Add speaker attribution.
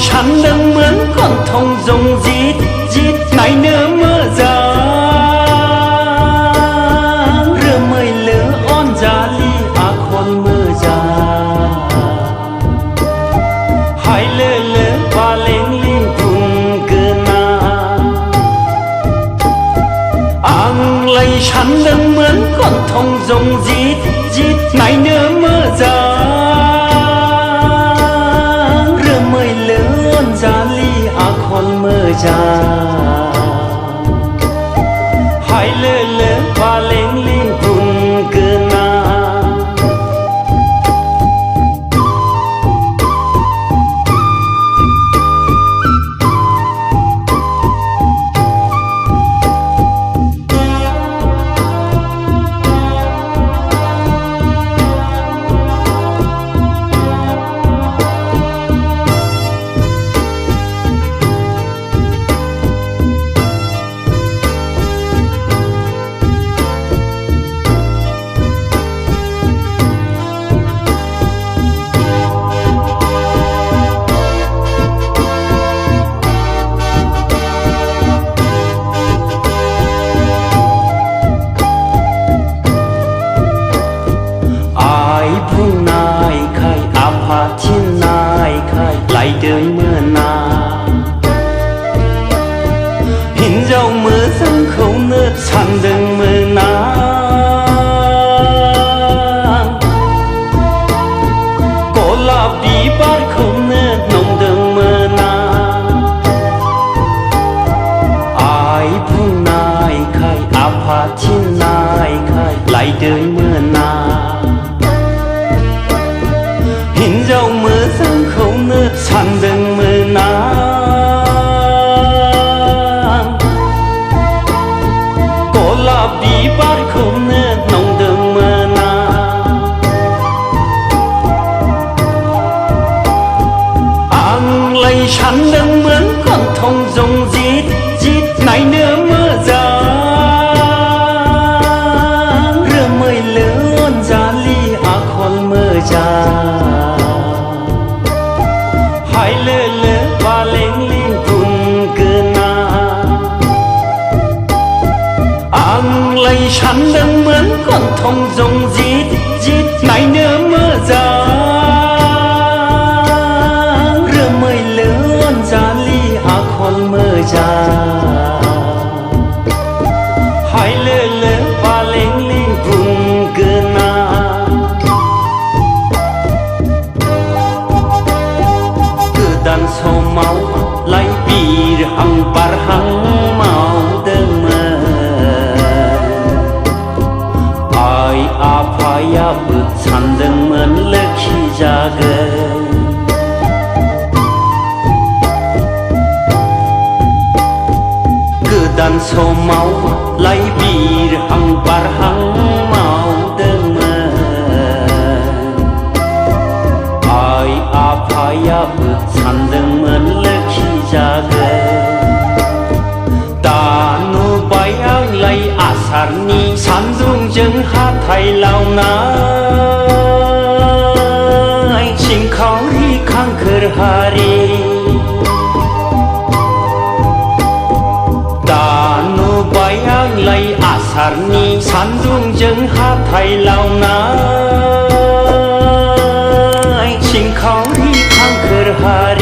Speaker 1: ฉันดังเหมือนคนทงจงจีดจีดในเนื้อเมื่อจางเรื่องไม่เหลืออ้อนจาลีอาคนเมื่อจาหายเลื่อเลื่อว่าเล่งลิ่งกุงเกินนาอังไลฉันดังเหมือนคนทงจงจีดจีดในเนื้อเมื่อจาคนเมื่อจาหายเลื่อเลื่อว่าเล่งลิ่งกุนเกินนาที่นายใครไหลเดินเมื่อนาเห็นเจ้ามือสังเขาเนื้อฉันเดินเมื่อนาโกลาบีบาร์เขาเนื้อนมเดินเมื่อนาอายผู้นายใครอาภาที่นายใครไหลเดินเมื่อนาเห็นเจ้ามือสังเขาเนื้อฉันเดินมือนาโกลาบีบาร์เขาเนื้อนองเดินมือนาอังไลฉันเดินเหมือนคนทงจงจีดจีดในเนื้อมือจาเรื่องไม่เลื่อนจาลีอาคนมือจาหายเลื่อเลื่อว่าเล่งลิ่งกุนเกินนาอังไลฉันดังเหมือนคนทงจงจีดจีดในเนื้อเมื่อจาเรื่องไม่เลื่อนจาลีอาคนเมื่อจาหายเลื่อเลื่อว่าเล่งลิ่งกุนเกินนาdan so mau lai bir hang par hang mau demen ai apaya bực chan demen lekhi jage dan so mau lai bir hang par hang mau demen ai apaya bựcฉันเดินเหมือนเลือกขี้จากตาโนใบอังไลอาสารนี้ฉันดุงจึงหาไทยเหล่านั้นชิงเขาที่ข้างคือหารีตาโนใบอังไลอาสารนี้ฉันดุงจึงหาไทยเหล่านั้นชิงเขาที่ข้างคือหารี